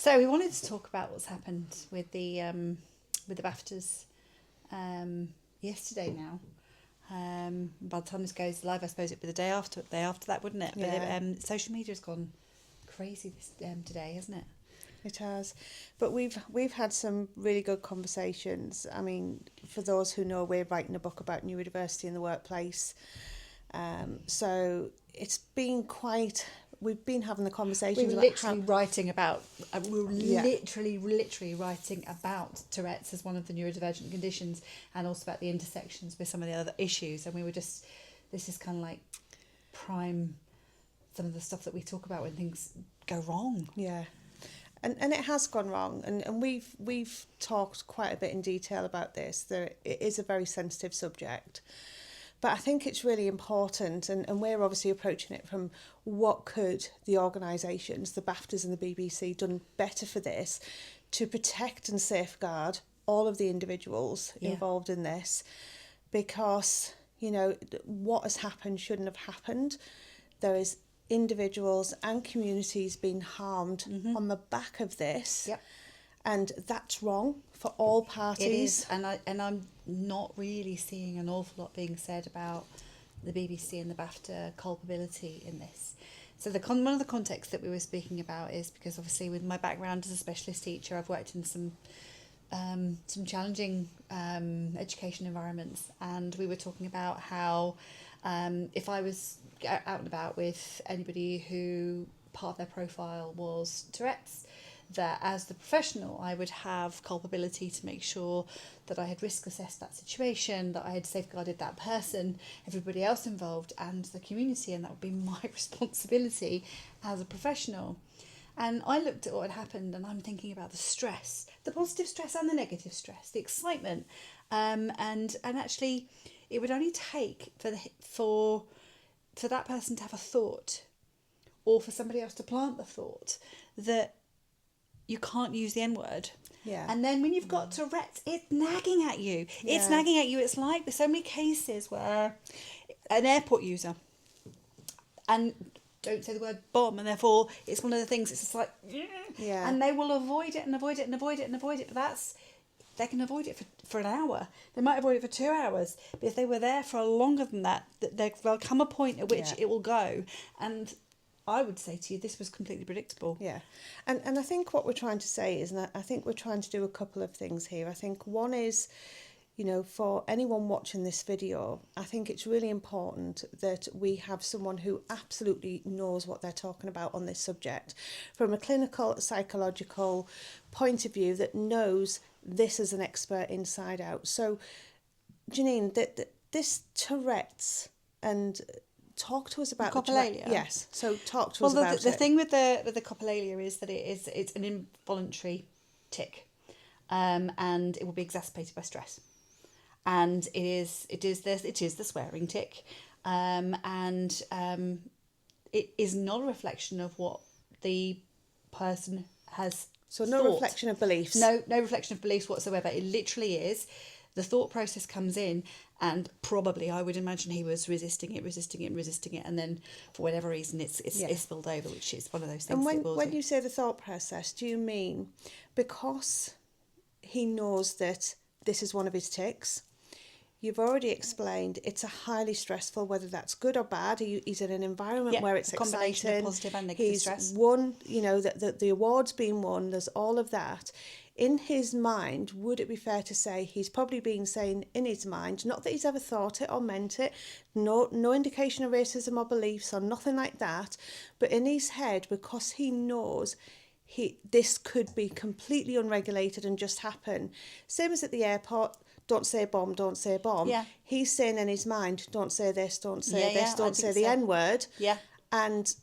So we wanted to talk about what's happened with the BAFTAs yesterday now. By the time this goes live, I suppose it'd be the day after that, wouldn't it? Yeah. But social media's gone crazy this today, hasn't it? It has, but we've had some really good conversations. I mean, for those who know, we're writing a book about neurodiversity in the workplace, so it's been quite. We've been having the conversations. We were literally writing about. Literally writing about Tourette's as one of the neurodivergent conditions, and also about the intersections with some of the other issues. And we were just. This is kind of like prime. Some of the stuff that we talk about when things go wrong. Yeah. And it has gone wrong, and we've talked quite a bit in detail about this. It is a very sensitive subject, but I think it's really important, and we're obviously approaching it from what could the organisations, the BAFTAs and the BBC, done better for this to protect and safeguard all of the individuals involved in this, because, you know, what has happened shouldn't have happened. There is individuals and communities being harmed on the back of this, and that's wrong for all parties. It is, and I'm not really seeing an awful lot being said about the BBC and the BAFTA culpability in this. So one of the contexts that we were speaking about is because obviously with my background as a specialist teacher, I've worked in some challenging education environments, and we were talking about how if I was out and about with anybody who part of their profile was Tourette's, that as the professional I would have culpability to make sure that I had risk assessed that situation, that I had safeguarded that person, everybody else involved and the community, and that would be my responsibility as a professional. And I looked at what had happened, and I'm thinking about the stress, the positive stress and the negative stress, the excitement, and actually it would only take for that person to have a thought, or for somebody else to plant the thought that you can't use the N-word. Yeah. And then when you've got Tourette's, it's nagging at you. Yeah. It's nagging at you. It's like there's so many cases where an airport user, and don't say the word bomb, and therefore it's one of the things, it's just like, and they will avoid it and avoid it and avoid it and avoid it. But they can avoid it for an hour. They might avoid it for 2 hours. But if they were there for longer than that, there'll come a point at which it will go. And I would say to you, this was completely predictable. Yeah. And I think what we're trying to say is, and I think we're trying to do a couple of things here. I think one is, you know, for anyone watching this video, I think it's really important that we have someone who absolutely knows what they're talking about on this subject from a clinical, psychological point of view, that knows this as an expert inside out. So, Jannine, this Tourette's, and talk to us about coprolalia. Yes, so talk to us about it. The thing with the coprolalia is that it's an involuntary tic, and it will be exacerbated by stress, and it is the swearing tic, and it is not a reflection of what the person has. So no thought. Reflection of beliefs. No reflection of beliefs whatsoever. It literally is. The thought process comes in, and probably I would imagine he was resisting it, and then for whatever reason it's spilled over, which is one of those things. And when you say the thought process, do you mean because he knows that this is one of his tics? You've already explained it's a highly stressful, whether that's good or bad. He's in an environment where it's combination exciting. Of positive and negative stress. He's won, you know, the award's been won. There's all of that. In his mind, would it be fair to say he's probably been saying in his mind, not that he's ever thought it or meant it, no indication of racism or beliefs or nothing like that, but in his head, because he knows this could be completely unregulated and just happen. Same as at the airport. Don't say bomb, don't say bomb. Yeah. He's saying in his mind, don't say this, don't say this, don't say the so. N-word. Yeah. And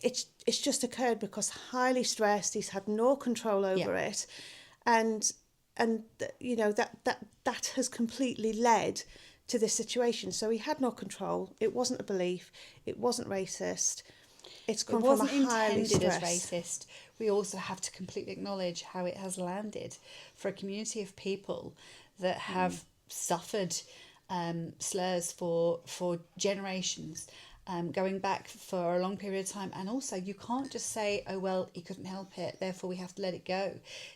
it's just occurred because highly stressed, he's had no control over it. And you know, that has completely led to this situation. So he had no control. It wasn't a belief. It wasn't racist. It's come from a highly stressed. It wasn't intended as racist. We also have to completely acknowledge how it has landed for a community of people that have suffered slurs for generations. going back for a long period of time. And also, you can't just say, oh, well, he couldn't help it, therefore we have to let it go.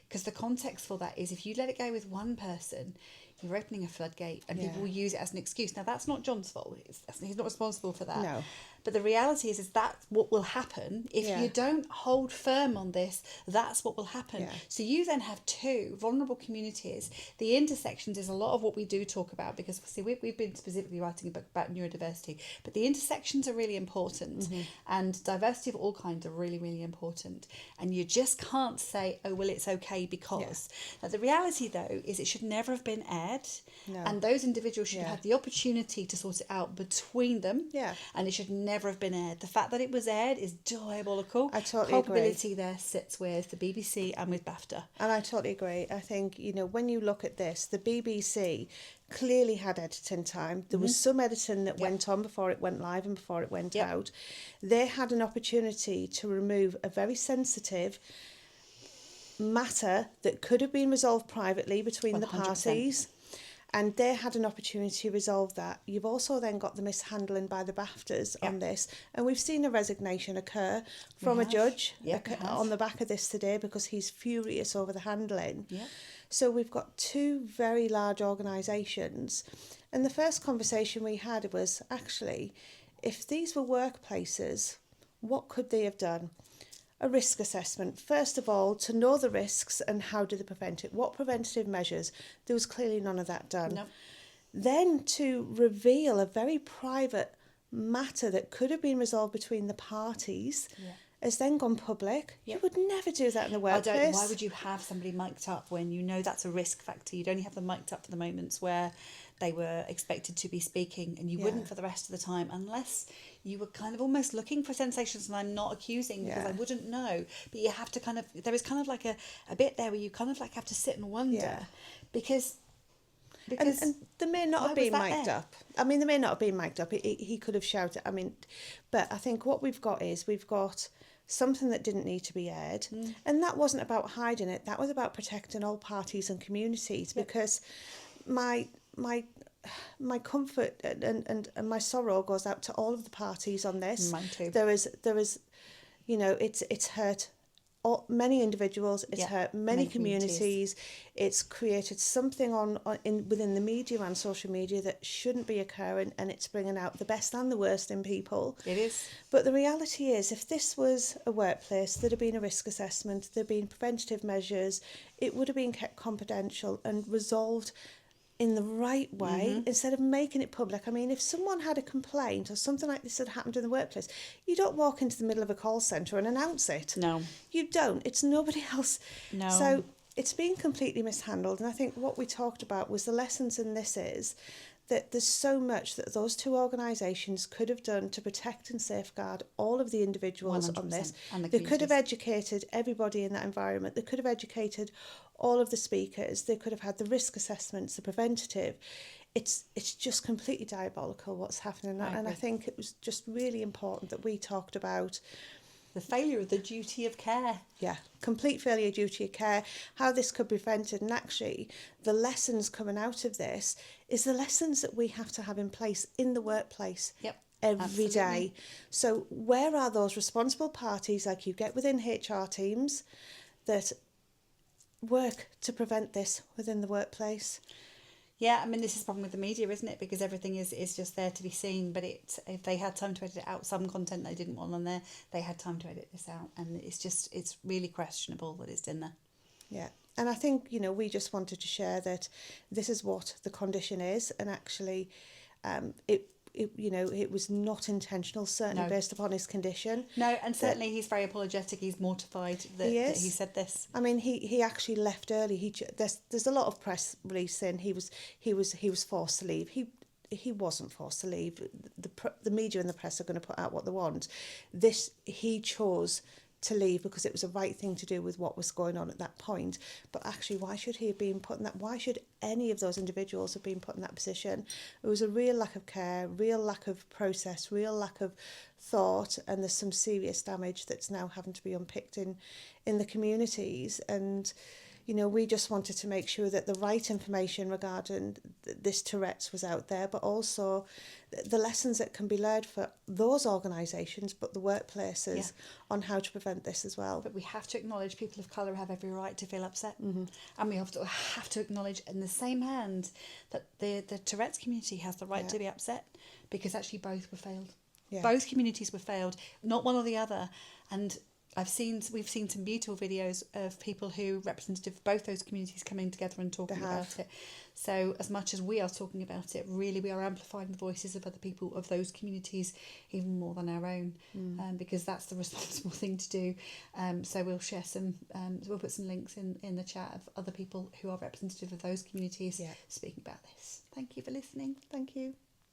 Because the context for that is, if you let it go with one person, you're opening a floodgate, and people will use it as an excuse. Now, that's not John's fault. He's not responsible for that. No. But the reality is that's what will happen if you don't hold firm on this. That's what will happen. Yeah. So you then have two vulnerable communities. The intersections is a lot of what we do talk about, because see, we've been specifically writing a book about neurodiversity, but the intersections are really important, and diversity of all kinds are really, really important. And you just can't say, oh, well, it's okay because. Now, the reality, though, is it should never have been aired. No. And those individuals should have had the opportunity to sort it out between them. Yeah. And it should never have been aired. The fact that it was aired is diabolical. I totally Culpability agree. there sits with the BBC and with BAFTA. And I totally agree. I think, when you look at this, the BBC clearly had editing time. There was some editing that went on before it went live and before it went out. They had an opportunity to remove a very sensitive matter that could have been resolved privately between 100%. The parties. And they had an opportunity to resolve that. You've also then got the mishandling by the BAFTAs on this. And we've seen a resignation occur from a judge on the back of this today, because he's furious over the handling. Yeah. So we've got two very large organisations. And the first conversation we had was, actually, if these were workplaces, what could they have done? A risk assessment. First of all, to know the risks and how do they prevent it? What preventative measures? There was clearly none of that done. No. Then to reveal a very private matter that could have been resolved between the parties has then gone public. You would never do that in the workplace. Why would you have somebody mic'd up when you know that's a risk factor? You'd only have them mic'd up for the moments where they were expected to be speaking, and you wouldn't for the rest of the time, unless you were kind of almost looking for sensations. And I'm not accusing, because I wouldn't know, but you have to there is kind of like a bit there where you kind of like have to sit and wonder, because and they may not have been mic'd up. I mean, they may not have been mic'd up. He could have shouted. I mean, but I think what we've got something that didn't need to be aired, and that wasn't about hiding it. That was about protecting all parties and communities, because my comfort and my sorrow goes out to all of the parties on this. Mine too. There is it's hurt many individuals, it's hurt many communities. It's created something within the media and social media that shouldn't be occurring, and it's bringing out the best and the worst in people. It is. But the reality is, if this was a workplace, there'd have been a risk assessment, there'd been preventative measures, it would have been kept confidential and resolved in the right way, instead of making it public. I mean, if someone had a complaint or something like this had happened in the workplace, you don't walk into the middle of a call centre and announce it. No. You don't. It's nobody else. No. So it's been completely mishandled. And I think what we talked about was the lessons in this is that there's so much that those two organisations could have done to protect and safeguard all of the individuals on this. They could have educated everybody in that environment. They could have educated all of the speakers. They could have had the risk assessments, the preventative. It's just completely diabolical what's happening. And I think it was just really important that we talked about the failure of the duty of care. Yeah, complete failure of duty of care, how this could be prevented. And actually, the lessons coming out of this is the lessons that we have to have in place in the workplace every day. So where are those responsible parties, like you get within HR teams, that work to prevent this within the workplace? Yeah, I mean, this is the problem with the media, isn't it? Because everything is just there to be seen. But if they had time to edit out some content they didn't want on there, they had time to edit this out. And it's really questionable that it's in there. Yeah. And I think, we just wanted to share that this is what the condition is. And actually, it was not intentional, certainly based upon his condition. No, and certainly he's very apologetic. He's mortified that he said this. I mean, he actually left early. There's a lot of press release saying he was forced to leave. He wasn't forced to leave. The media and the press are going to put out what they want. He chose to leave because it was the right thing to do with what was going on at that point. But actually, why should he have been put in that? Why should any of those individuals have been put in that position? It was a real lack of care, real lack of process, real lack of thought, and there's some serious damage that's now having to be unpicked in the communities. And You know, we just wanted to make sure that the right information regarding this Tourette's was out there, but also the lessons that can be learned for those organisations, but the workplaces, on how to prevent this as well. But we have to acknowledge people of colour have every right to feel upset. Mm-hmm. And we have to acknowledge in the same hand that the Tourette's community has the right to be upset, because actually both were failed. Yeah. Both communities were failed, not one or the other. And we've seen some beautiful videos of people who representative of both those communities coming together and talking about it. So as much as we are talking about it, really we are amplifying the voices of other people of those communities even more than our own, because that's the responsible thing to do. So we'll share we'll put some links in the chat of other people who are representative of those communities speaking about this. Thank you for listening. Thank you.